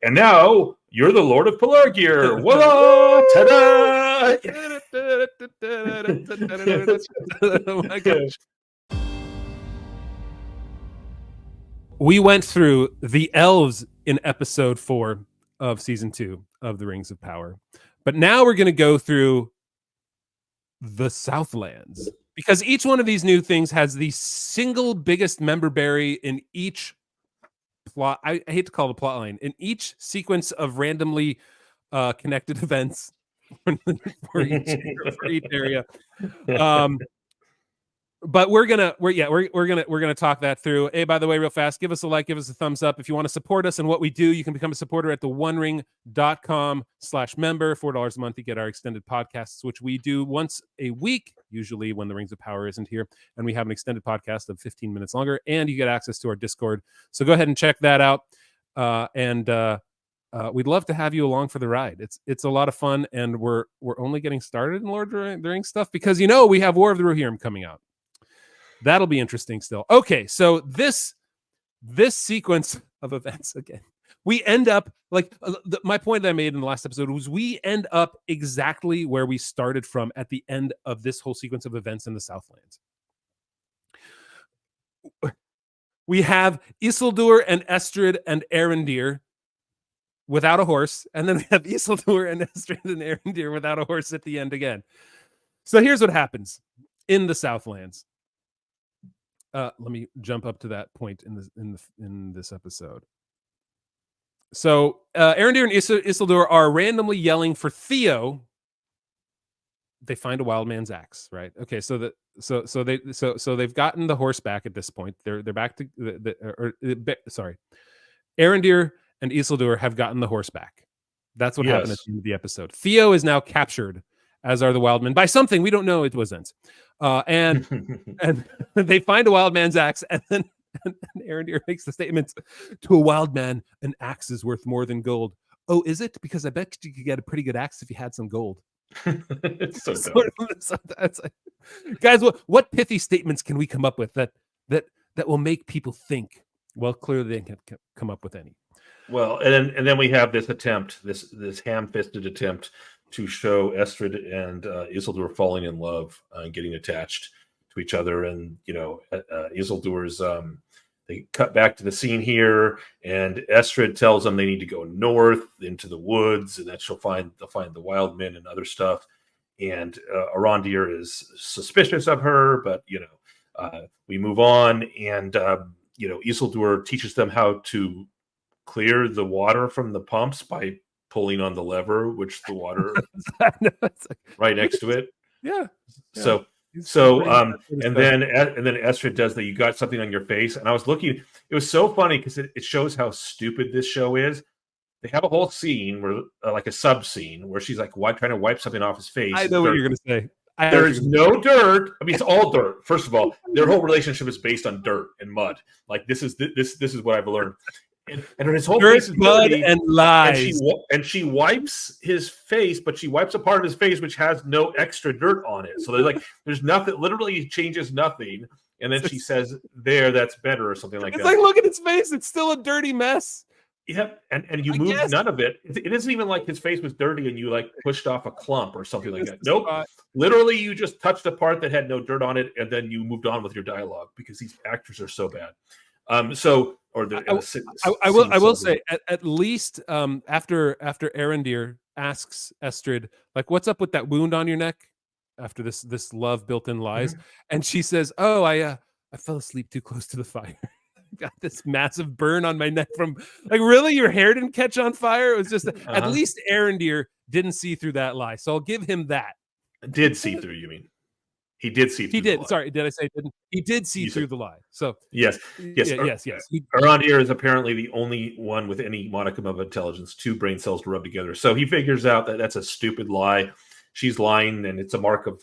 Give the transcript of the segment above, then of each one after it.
And now you're the Lord of Pelargir. Voila! Ta-da! Oh my gosh. We went through the elves in episode 4 of season 2 of the Rings of Power. But now we're going to go through the Southlands, because each one of these new things has the single biggest member berry in each plot. I hate to call it a plot line, in each sequence of randomly connected events for each area. But we're gonna talk that through. Hey, by the way, real fast, give us a like, give us a thumbs up. If you want to support us and what we do, you can become a supporter at theonering.com/member. $4 a month. You get our extended podcasts, which we do once a week, usually when the Rings of Power isn't here. And we have an extended podcast of 15 minutes longer, and you get access to our Discord. So go ahead and check that out. We'd love to have you along for the ride. It's a lot of fun, and we're only getting started in Lord of the Rings stuff, because we have War of the Rohirrim coming out. That'll be interesting still. Okay, so this sequence of events, again, we end up like my point that I made in the last episode was we end up exactly where we started from at the end of this whole sequence of events in the Southlands. We have Isildur and Estrid and Arondir without a horse, and then we have Isildur and Estrid and Arondir without a horse at the end again. So here's what happens in the Southlands. Let me jump up to that point in this episode. So Arondir and Isildur are randomly yelling for Theo. They find a wild man's axe, right? Okay, so they've gotten the horse back at this point. They're back to Arondir and Isildur have gotten the horse back. That's what happened at the end of the episode. Theo is now captured, as are the wild men, by something we don't know. It was Ents. And they find a wild man's axe, and then Arondir makes the statement, to a wild man, an axe is worth more than gold. Oh, is it? Because I bet you could get a pretty good axe if you had some gold. It's so that's like, guys, what pithy statements can we come up with that will make people think? Well, clearly they can't come up with any. Well, and then we have this attempt, this ham-fisted attempt to show Estrid and Isildur falling in love and getting attached to each other. And, Isildur's, they cut back to the scene here, and Estrid tells them they need to go north into the woods, and that they'll find the wild men and other stuff. And Arondir is suspicious of her, but, we move on, and, Isildur teaches them how to clear the water from the pumps by pulling on the lever, which the water right next to it. Yeah. So and then Estrid does that. You got something on your face, and I was looking. It was so funny because it shows how stupid this show is. They have a whole scene where, like a sub scene, where she's like trying to wipe something off his face. I know what you're going to say. There is no dirt. I mean, it's all dirt. First of all, their whole relationship is based on dirt and mud. Like this is what I've learned. And his whole face is blood and lies. And she wipes his face, but she wipes a part of his face which has no extra dirt on it. So there's nothing. Literally changes nothing. And then she says, "There, that's better," or something like that. It's like, look at his face; it's still a dirty mess. Yep, and you moved none of it. It isn't even like his face was dirty and you like pushed off a clump or something like that. Nope. Literally, you just touched a part that had no dirt on it, and then you moved on with your dialogue because these actors are so bad. I will say at least after Arondir asks Estrid, like, what's up with that wound on your neck after this love built in lies, and she says, oh, I fell asleep too close to the fire. Got this massive burn on my neck from, like, really, your hair didn't catch on fire? It was just at least Arondir didn't see through that lie, so I'll give him that. Did see through, you mean? He did see through. He did. Sorry, did I say didn't? He did see through the lie. So yes. Arondir is apparently the only one with any modicum of intelligence, 2 brain cells to rub together. So he figures out that that's a stupid lie. She's lying, and it's a mark of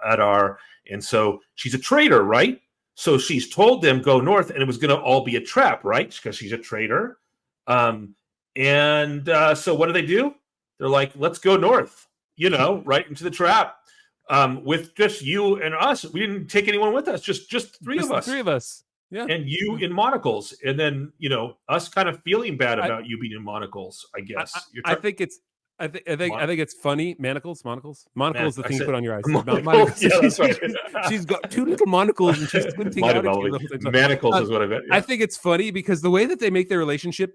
Adar, and so she's a traitor, right? So she's told them go north, and it was going to all be a trap, right? Because she's a traitor. So what do? They're like, let's go north, right into the trap. With just you and us. We didn't take anyone with us, just three of us. Yeah. and you in monocles, and then us kind of feeling bad I- about you being in monocles. I guess I think it's. I think it's funny. Monocles. Monocle is the I thing you said put on your eyes. monocles. Yeah, that's right. She's got 2 little monocles and she's squinting Might out have at you been the whole time. So, manacles is what I meant. I Yeah. think it's funny because the way that they make their relationship,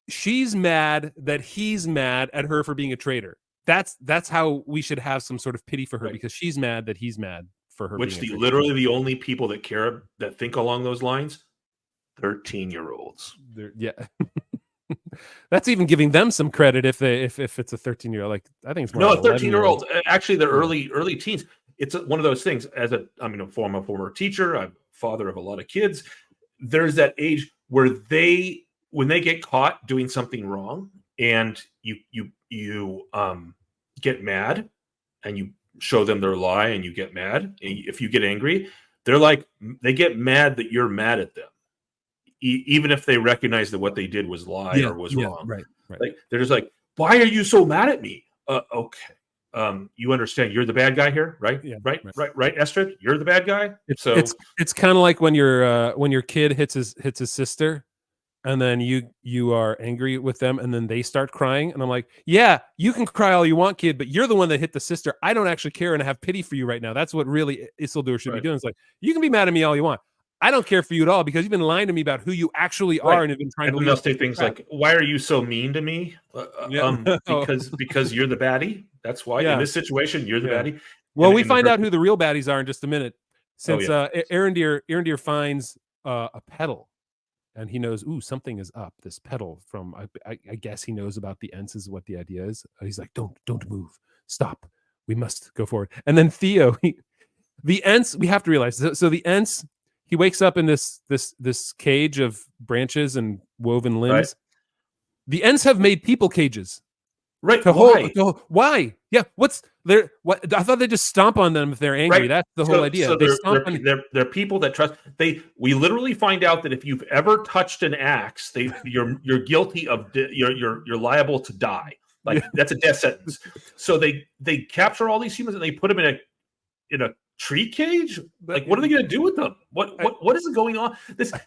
she's mad that he's mad at her for being a traitor. That's how we should have some sort of pity for her, Right. because she's mad that he's mad for her Which being a traitor. literally the only people that care, that think along those lines, 13-year-olds. Yeah. That's even giving them some credit if it's a 13-year-old. Like, I think it's more No, like 13-year-olds. Actually, the Yeah. early teens. It's one of those things. I'm a former teacher. I'm father of a lot of kids. There's that age where when they get caught doing something wrong, and you get mad, and you show them their lie, and you get mad. If you get angry, they get mad that you're mad at them, even if they recognize that what they did was lie or was wrong. Right. Like, they're just like, why are you so mad at me? Okay. You understand you're the bad guy here, right? Yeah, Right, Estrid, you're the bad guy. It's kind of like when your kid hits his sister, and then you are angry with them, and then they start crying, and I'm like, yeah, you can cry all you want, kid, but you're the one that hit the sister. I don't actually care, and I have pity for you right now. That's what really Isildur should be doing. It's like, you can be mad at me all you want. I don't care for you at all, because you've been lying to me about who you actually are, and have been trying to. They'll say things like, "Why are you so mean to me?" Because you're the baddie. That's why. In this situation, you're the baddie. Well, we find out who the real baddies are in just a minute. Since Arendir finds a pedal, and he knows, ooh, something is up. This pedal from, I guess he knows about the Ents, is what the idea is. He's like, don't move, stop. We must go forward. And then Theo, the Ents, we have to realize. So the Ents, he wakes up in this cage of branches and woven limbs. Right. The Ents have made people cages. Right. Why? Yeah. What's there? What? I thought they just stomp on them if they're angry. Right. That's the whole idea. So they're people that trust. We literally find out that if you've ever touched an axe, you're guilty of you're liable to die. Like, that's a death sentence. So they capture all these humans and they put them in a tree cage. Like, what are they going to do with them? What is going on?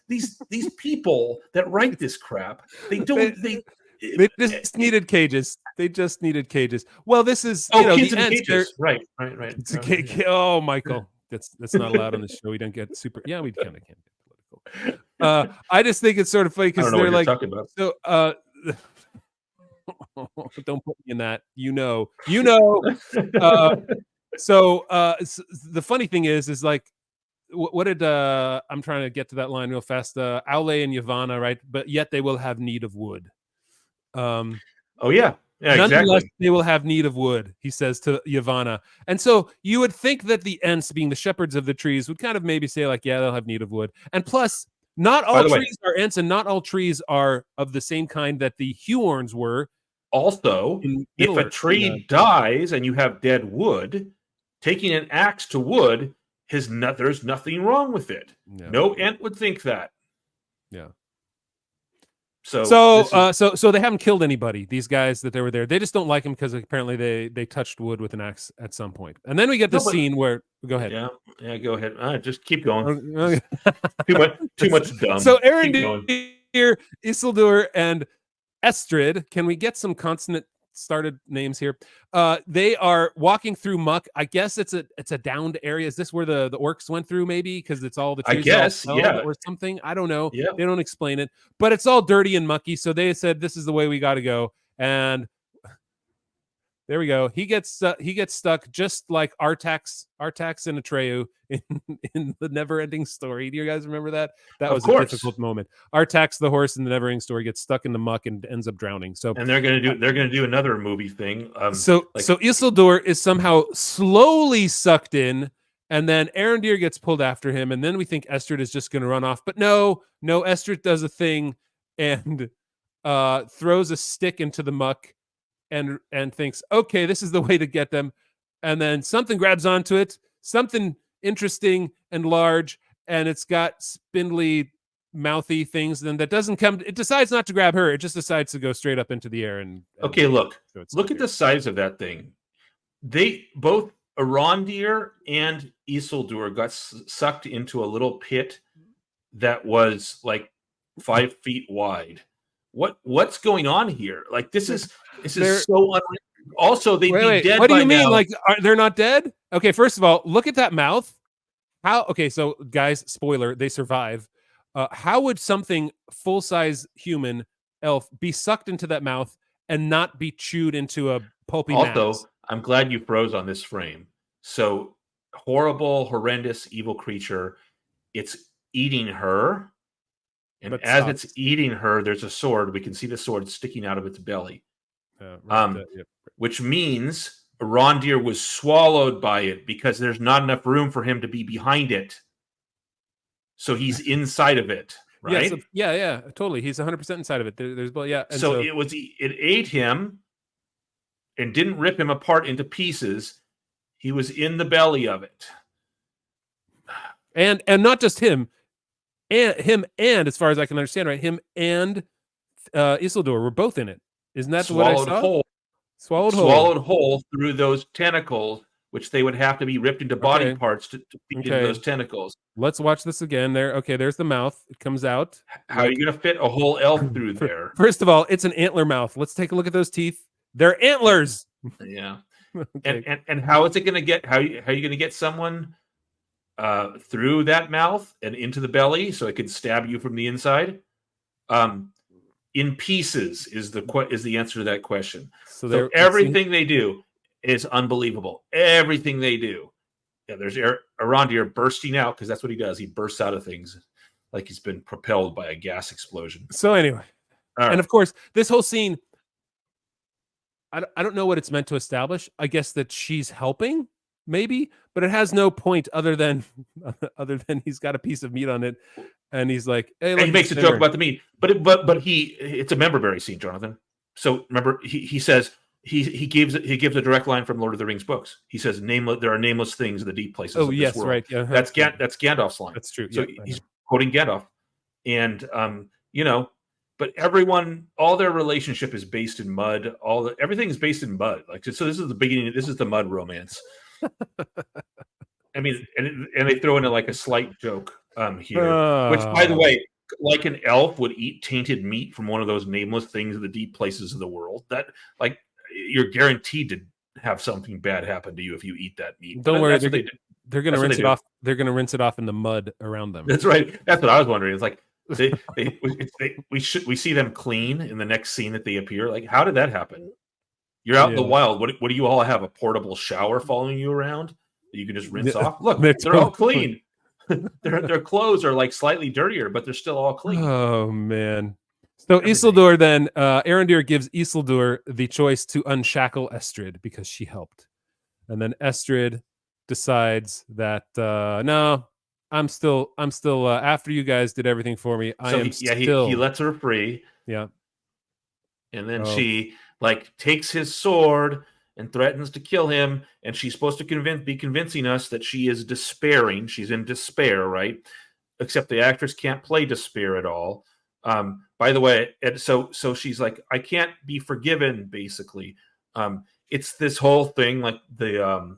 These people that write this crap, they just needed cages. They just needed cages. Well, this is kids the in Ents, cages. Right. It's a Michael, that's not allowed on the show. We don't get super. Yeah, we kind of can't get political. I just think it's sort of funny because they're like, so. Don't put me in that. So the funny thing is like, what did I'm trying to get to that line real fast. Aule and Yavanna, right? But yet they will have need of wood. Nonetheless, exactly. They will have need of wood, he says to Yavanna. And so you would think that the Ents, being the shepherds of the trees, would kind of maybe say like, yeah, they'll have need of wood. And plus, not all trees are Ents, and not all trees are of the same kind that the Huorns were. Also, if a tree dies and you have dead wood, taking an axe to wood, there's nothing wrong with it. No Ent would think that. Yeah. So they haven't killed anybody, these guys that they were there. They just don't like him because apparently they touched wood with an axe at some point. And then we get the scene where, go ahead. Yeah, go ahead. Just keep going. Okay. too much dumb. So Arendir, Isildur, and Estrid, can we get some consonant started names here? They are walking through muck. I guess it's a downed area. Is this where the orcs went through, maybe? Because it's all the trees, I guess, or something. I don't know. Yeah. They don't explain it, but it's all dirty and mucky. So they said this is the way we got to go. And there we go. He gets stuck just like Artax and Atreyu in the Never-Ending Story. Do you guys remember that? That was a difficult moment. Artax, the horse in the Never-Ending Story, gets stuck in the muck and ends up drowning. So, and they're gonna do another movie thing. So Isildur is somehow slowly sucked in, and then Arendir gets pulled after him, and then we think Estrid is just going to run off, but no, Estrid does a thing and throws a stick into the muck. And thinks, okay, this is the way to get them. And then something grabs onto it, something interesting and large, and it's got spindly, mouthy things. Then that doesn't come. It decides not to grab her. It just decides to go straight up into the air. And okay, look at the size of that thing. They both Arondir and Isildur got sucked into a little pit that was like 5 feet wide. What's going on here? Like this is so unreal. Also, they'd be dead what do by you mean? now. Like they're not dead? Okay, first of all, look at that mouth. How? Okay, so guys, spoiler, they survive. How would something full-size human elf be sucked into that mouth and not be chewed into a pulpy mass? Also, I'm glad you froze on this frame. So horrible, horrendous, evil creature. It's eating her. And But as stops. it's eating her, there's a sword. We can see the sword sticking out of its belly. Yep. Which means Rondir was swallowed by it because there's not enough room for him to be behind it. So he's inside of it, right? Yeah, totally. He's 100% inside of it. There's yeah. And so it ate him and didn't rip him apart into pieces. He was in the belly of it. And not just him, and as far as I can understand, right, him and Isildur were both in it. Isn't that what I saw? Swallowed whole through those tentacles, which they would have to be ripped into body parts to feed into those tentacles. Let's watch this again. There's the mouth. It comes out. How are you going to fit a whole elf through there? First of all, it's an antler mouth. Let's take a look at those teeth. They're antlers. Yeah. Okay. And how is it going to get? How are you going to get someone through that mouth and into the belly so it can stab you from the inside? In pieces is the answer to that question. So everything they do is unbelievable. Everything they do. Yeah, there's Arondir bursting out because that's what he does. He bursts out of things like he's been propelled by a gas explosion. So anyway, and of course, this whole scene, I don't know what it's meant to establish. I guess that she's helping, maybe, but it has no point other than he's got a piece of meat on it. And he's like, hey, and he makes a joke about the meat, but it's a memberberry scene, Jonathan. So remember, he says he gives a direct line from Lord of the Rings books. He says, there are nameless things in the deep places. Oh, of yes, this world. Right. Yeah, that's Gandalf's line. That's true. So he's quoting Gandalf, and but everyone, all their relationship is based in mud. Everything is based in mud. Like so, this is the beginning. This is the mud romance. I mean, and they throw in like a slight joke here, which, by the way, like an elf would eat tainted meat from one of those nameless things in the deep places of the world. That, like, you're guaranteed to have something bad happen to you if you eat that meat. Don't worry, they're going to rinse it off. They're going to rinse it off in the mud around them. That's right. That's what I was wondering. It's like we see them clean in the next scene that they appear. Like, how did that happen? You're out in the wild. What do you all have? A portable shower following you around that you can just rinse off? Look, they're all clean. their clothes are like slightly dirtier, but they're still all clean. Oh man! So Isildur then, Arondir gives Isildur the choice to unshackle Estrid because she helped, and then Estrid decides that no, I'm still after you guys did everything for me. He lets her free. Yeah, and then she takes his sword and threatens to kill him, and she's supposed to be convincing us that she is despairing. She's in despair, right? Except the actress can't play despair at all. By the way, so she's like, I can't be forgiven, basically. It's this whole thing, like the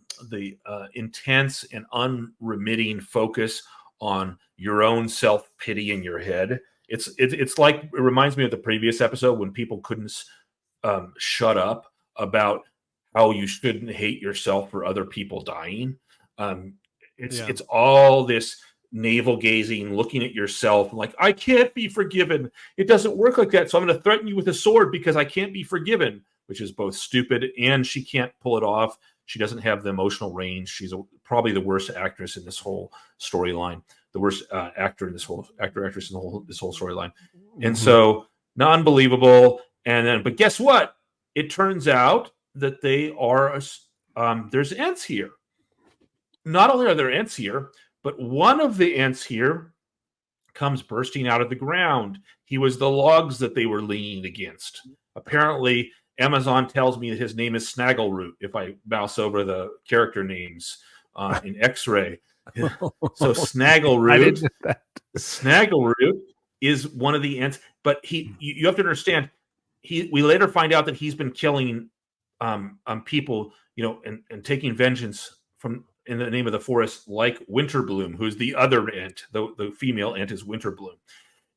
intense and unremitting focus on your own self-pity in your head. It's like, it reminds me of the previous episode when people couldn't shut up about how you shouldn't hate yourself for other people dying. It's all this navel gazing, looking at yourself, like, I can't be forgiven. It doesn't work like that. So I'm going to threaten you with a sword because I can't be forgiven, which is both stupid and she can't pull it off. She doesn't have the emotional range. She's probably the worst actress in this whole storyline, the worst actress in this whole storyline. And so, non-believable. And then, but guess what? It turns out that they are, there's Ents here. Not only are there Ents here, but one of the Ents here comes bursting out of the ground. He was the logs that they were leaning against. Apparently, Amazon tells me that his name is Snaggleroot if I mouse over the character names in X-Ray. So Snaggleroot is one of the Ents, but you have to understand, we later find out that he's been killing people, and taking vengeance from in the name of the forest, like Winterbloom, who's the other ant. The female ant is Winterbloom.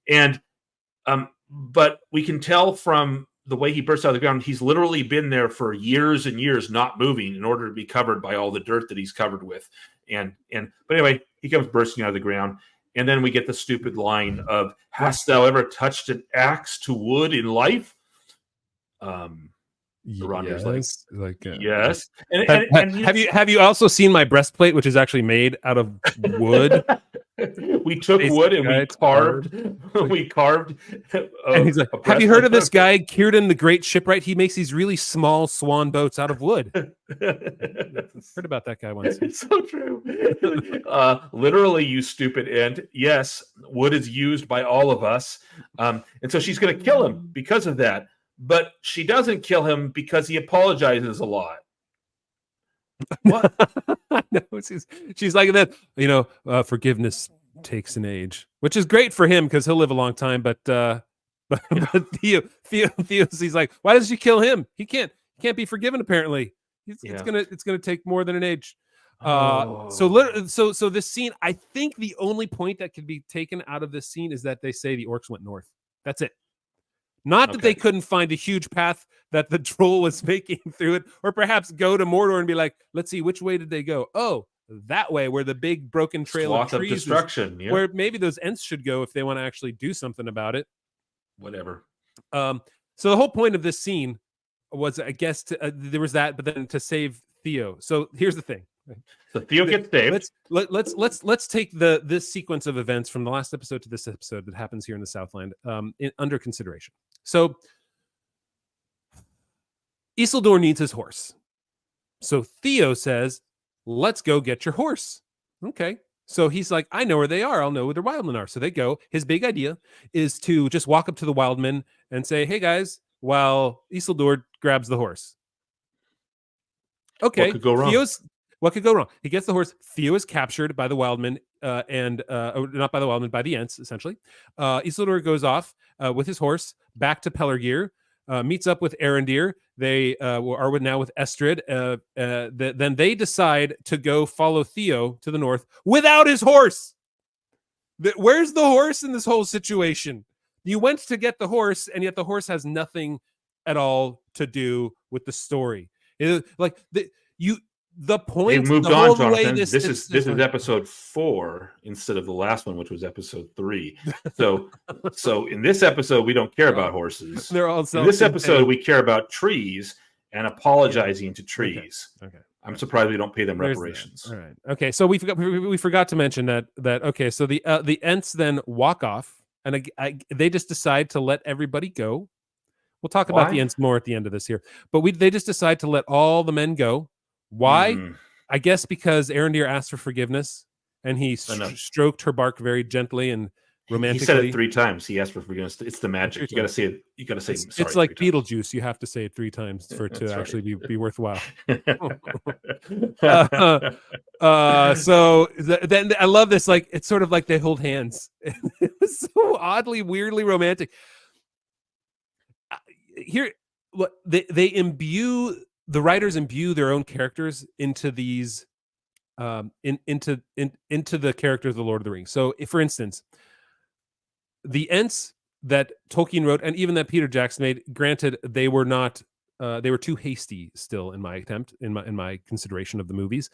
And but we can tell from the way he bursts out of the ground, he's literally been there for years and years, not moving, in order to be covered by all the dirt that he's covered with. But anyway, he comes bursting out of the ground, and then we get the stupid line of, "Hast thou ever touched an axe to wood in life?" Arondir's yes. And have you also seen my breastplate, which is actually made out of wood? We took wood and we carved. And he's like, "Have you heard of this guy, Kieran the Great Shipwright? He makes these really small swan boats out of wood." Heard about that guy once. It's so true. Literally, you stupid ant. Yes, wood is used by all of us, and so she's going to kill him because of that. But she doesn't kill him because he apologizes a lot. What? No, she's like that. Forgiveness takes an age, which is great for him because he'll live a long time. But Theo, he's like, why does she kill him? He can't be forgiven. Apparently, it's gonna take more than an age. So this scene, I think the only point that can be taken out of this scene is that they say the orcs went north. That's it. Not that they couldn't find a huge path that the troll was making through it, or perhaps go to Mordor and be like, let's see, which way did they go? Oh, that way, where the big broken trail of trees of destruction. Where maybe those Ents should go if they want to actually do something about it. Whatever. So the whole point of this scene was, I guess, there was that, but then to save Theo. So here's the thing. So Theo gets saved. Let's take this sequence of events from the last episode to this episode that happens here in the Southland under consideration. So Isildur needs his horse. So Theo says, "Let's go get your horse." Okay. So he's like, "I know where they are. I'll know where the wildmen are." So they go. His big idea is to just walk up to the wildmen and say, "Hey guys," while Isildur grabs the horse. Okay. What could go wrong? What could go wrong? He gets the horse. Theo is captured by the wildmen, not by the wildmen, by the Ents, essentially. Isildur goes off with his horse back to Pelargir, meets up with Arondir. They are now with Estrid. Then they decide to go follow Theo to the north without his horse. Where's the horse in this whole situation? You went to get the horse, and yet the horse has nothing at all to do with the story. The point. They've moved on, Jonathan. This is episode 4 instead of the last one, which was episode 3. So in this episode, we don't care about horses. They're all in this episode, we care about trees and apologizing to trees. Okay. I'm surprised we don't pay them reparations. All right. Okay. So we forgot to mention that. Okay. So the Ents then walk off, and they just decide to let everybody go. We'll talk about the Ents more at the end of this here, but they just decide to let all the men go. Why? I guess because Arondir asked for forgiveness, and he stroked her bark very gently and romantically. He said it 3 times. He asked for forgiveness. It's the magic. You got to say it. You got to say sorry. It's like Beetlejuice. You have to say it 3 times for it to actually be worthwhile. So then I love this. Like, it's sort of like they hold hands. It was so oddly, weirdly romantic. Here, they imbue. The writers imbue their own characters into these, into the characters of the Lord of the Rings. So, for instance, the Ents that Tolkien wrote, and even that Peter Jackson made, granted, they were not, they were too hasty still in my consideration of the movies.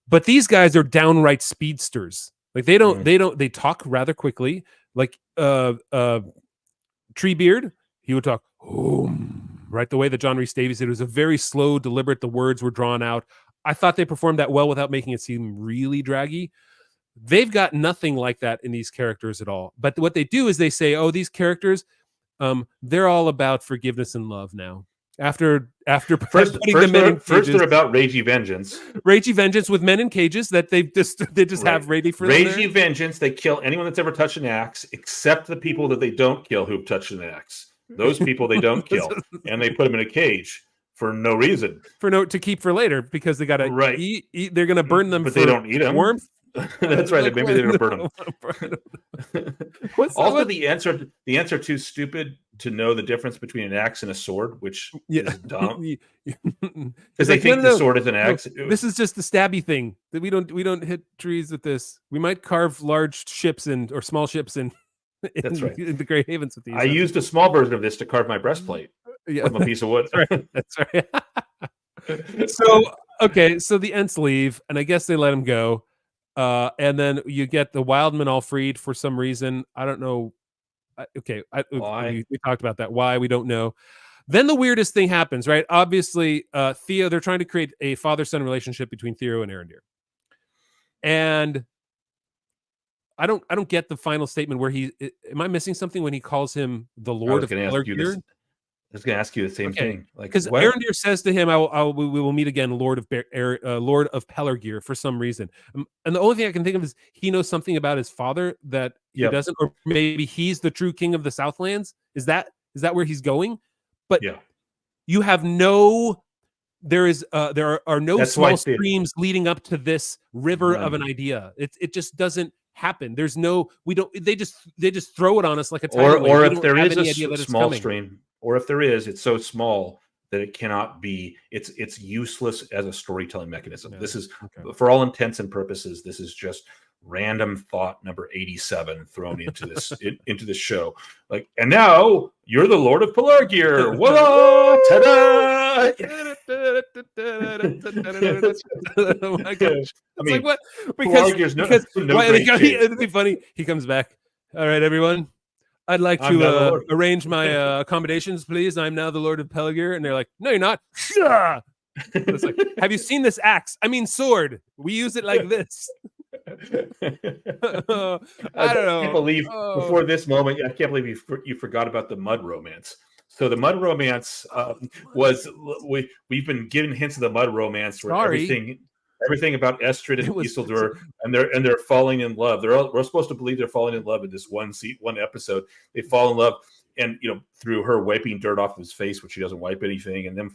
But these guys are downright speedsters. Like they talk rather quickly. Like Treebeard, he would talk. Right, the way that John Rhys Davies did, it was a very slow, deliberate. The words were drawn out. I thought they performed that well without making it seem really draggy. They've got nothing like that in these characters at all. But what they do is they say, "Oh, these characters, they're all about forgiveness and love now." After first they're about ragey vengeance with men in cages that they just have ready for ragey vengeance. They kill anyone that's ever touched an axe, except the people that they don't kill who've touched an axe. Those people they don't kill, and they put them in a cage for no reason. To keep for later, because they got to eat. They're going to burn them, but they don't eat them. Warmth. That's right. Maybe they're going to burn them. Also, the Ents are too stupid to know the difference between an axe and a sword, which is dumb because they think the sword is an axe. This is just the stabby thing that we don't hit trees with this. We might carve large ships or small ships in That's right. in the Great Havens with these. I used a small version of this to carve my breastplate from a piece of wood. That's right. So okay, so the Ents leave, and I guess they let him go. And then you get the Wildmen all freed for some reason. I don't know. We talked about that. Why, we don't know. Then the weirdest thing happens, right? Obviously, Theo, they're trying to create a father-son relationship between Theo and Arondir. And I don't get the final statement where am I missing something when he calls him the Lord of Pelargir? I was going to ask you the same thing. Because Arondir says to him, we will meet again, Lord of Pelargir, for some reason. And the only thing I can think of is he knows something about his father that he doesn't, or maybe he's the true king of the Southlands. Is that where he's going? But you have there are no small streams leading up to this river of an idea. It just doesn't happen. There's no, they just throw it on us like a tidal wave. Or if there is a small stream, or if there is, it's so small that it cannot be, it's useless as a storytelling mechanism. This is, for all intents and purposes, this is just random thought number 87 thrown into this into this show. Like, and now you're the Lord of Pelargir. Whoa! Ta-da! Oh my gosh! I mean, like what? Because it'd be funny. He comes back. All right, everyone. I'd like to arrange my accommodations, please. I'm now the Lord of Pelargir. And they're like, no, you're not. It's like, have you seen this axe? I mean, sword. We use it like this. I don't know. I can't believe before this moment, I can't believe you forgot about the mud romance. So the mud romance was, we've been given hints of the mud romance where everything about Estrid and Isildur, and they're falling in love. We're supposed to believe they're falling in love in this one episode. They fall in love, and through her wiping dirt off his face, which she doesn't wipe anything, and then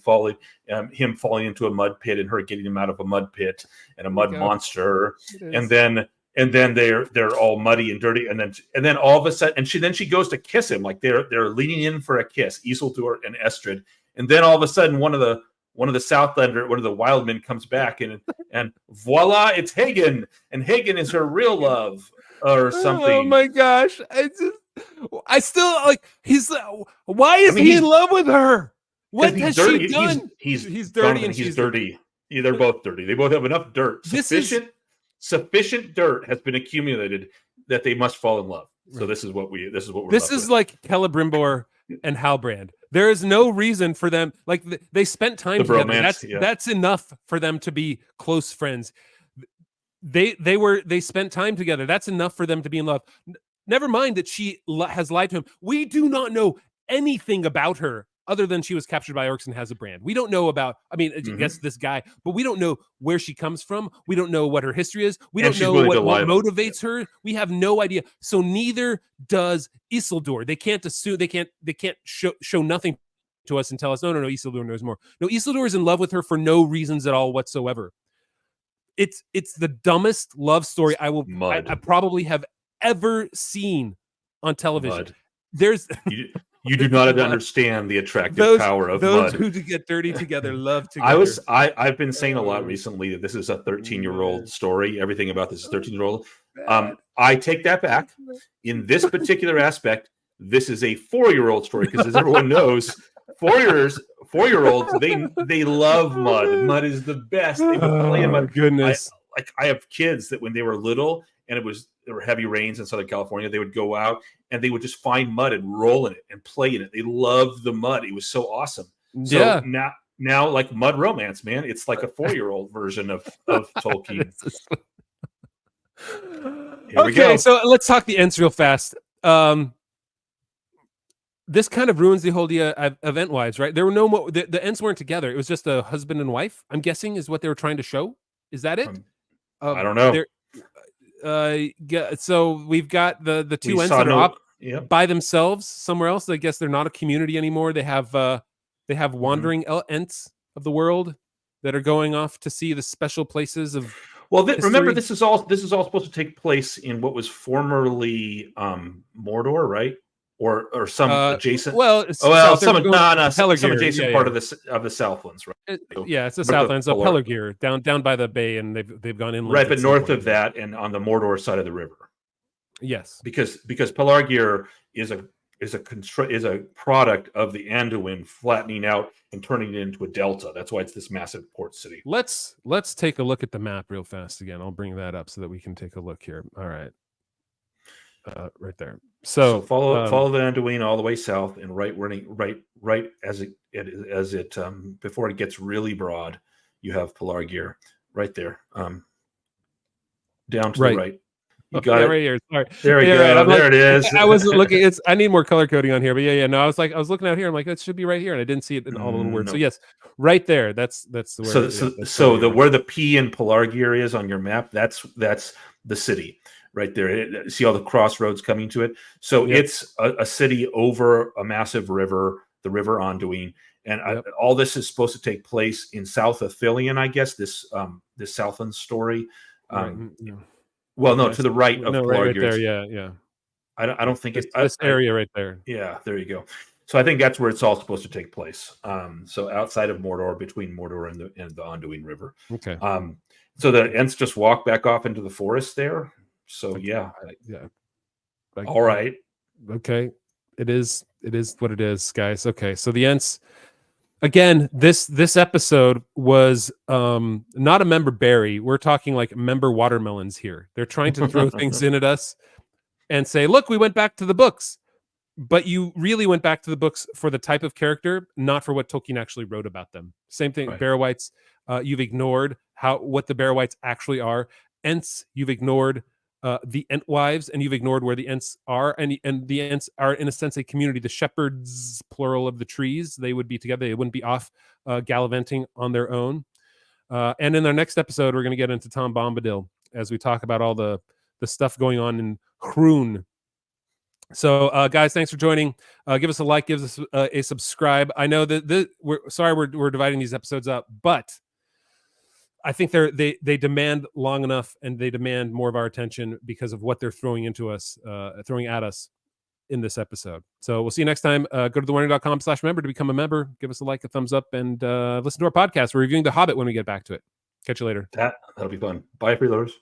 him falling into a mud pit, and her getting him out of a mud pit and a mud monster, and then they're all muddy and dirty, and then all of a sudden, and she goes to kiss him, like they're leaning in for a kiss, Isildur and Estrid, and then all of a sudden one of the Southlander, one of the Wildmen comes back, and voila, it's Hagen, and Hagen is her real love or something. Oh my gosh. I still like, why is he in love with her? What has she done? He's dirty and she's dirty. Yeah, they're both dirty. They both have enough dirt. Sufficient dirt has been accumulated that they must fall in love. So this is what we're like Celebrimbor and Halbrand. There is no reason for them, like they spent time together. That's enough for them to be close friends. They spent time together. That's enough for them to be in love. Never mind that she has lied to him. We do not know anything about her other than she was captured by orcs and has a brand. We don't know about, I guess this guy, but we don't know where she comes from. We don't know what her history is. We don't know what motivates her. We have no idea. So neither does Isildur. They can't assume, they can't show nothing to us and tell us, no, Isildur knows more. No, Isildur is in love with her for no reasons at all whatsoever. It's the dumbest love story I probably have ever seen on television. There's you do not understand the attractive power of those mud. Who get dirty together love together. I've been saying a lot recently that this is a 13-year-old story. Everything about this is 13-year-old. I take that back. In this particular aspect, this is a 4-year-old story, because as everyone knows, 4-year-olds they love mud. Mud is the best. They've been playing mud. Goodness. I have kids that when they were little and there were heavy rains in Southern California, they would go out and they would just find mud and roll in it and play in it. They loved the mud. It was so awesome. So now like mud romance, man, it's like a 4-year-old version of Tolkien. Here we go. So let's talk the Ents real fast. This kind of ruins the whole idea of Ent wives, right? There were no more. The Ents weren't together. It was just a husband and wife, I'm guessing, is what they were trying to show. Is that it? I don't know. So we've got the two Ents that are by themselves somewhere else. I guess they're not a community anymore. They have wandering Ents of the world that are going off to see the special places of. Well, remember, this is all supposed to take place in what was formerly Mordor, right? or some adjacent. Well, it's Oh well, south. They're going some Pelargir, adjacent yeah, part yeah. of the Southlands, right? So Yeah, it's the north of Southlands. So Pelar- Pelargir, down by the bay, and they've gone inland. right, but at some north point, of that and on the Mordor side of the river. Yes, because Pelargir is a product of the Anduin flattening out and turning it into a delta. That's why it's this massive port city. let's take a look at the map real fast again. I'll bring that up so that we can take a look here. All right, right there. So follow the Anduin all the way south and right as it before it gets really broad, you have Pelargir right there, down to the right. You got it right here. Sorry. There we go. Right. There it is. I wasn't looking. I need more color coding on here, but yeah. No, I was looking out here. I'm like, it should be right here, and I didn't see it in all the little words. No. So yes, right there. That's where. Where the P in Pelargir is on your map, that's the city right there. See all the crossroads coming to it. So it's a city over a massive river, the River Anduin, and all this is supposed to take place in South Athelion, I guess. This Southland story. Well, no, to the right of Pelargir. Right there, yeah. I don't think this area right there. Yeah, there you go. So I think that's where it's all supposed to take place. So outside of Mordor, between Mordor and the Anduin River. Okay. So the Ents just walk back off into the forest there. So yeah. All right. Okay. It is what it is, guys. Okay. So the Ents. Again, this episode was not a member berry. We're talking like member watermelons here. They're trying to throw things in at us and say, look, we went back to the books. But you really went back to the books for the type of character, not for what Tolkien actually wrote about them. Same thing, right. Barrow-wights, you've ignored what the Barrow-wights actually are. Ents, you've ignored the Entwives, and you've ignored where the Ents are, and the Ents are in a sense a community. The shepherds, plural of the trees, they would be together. They wouldn't be off gallivanting on their own. And in our next episode, we're going to get into Tom Bombadil as we talk about all the stuff going on in Hrun. So, guys, thanks for joining. Give us a like, give us a subscribe. I know that we're dividing these episodes up, but I think they demand long enough, and they demand more of our attention because of what they're throwing at us in this episode. So we'll see you next time. Go to thewarning.com/member to become a member. Give us a like, a thumbs up, and listen to our podcast. We're reviewing The Hobbit when we get back to it. Catch you later. That'll be fun. Bye, freeloaders.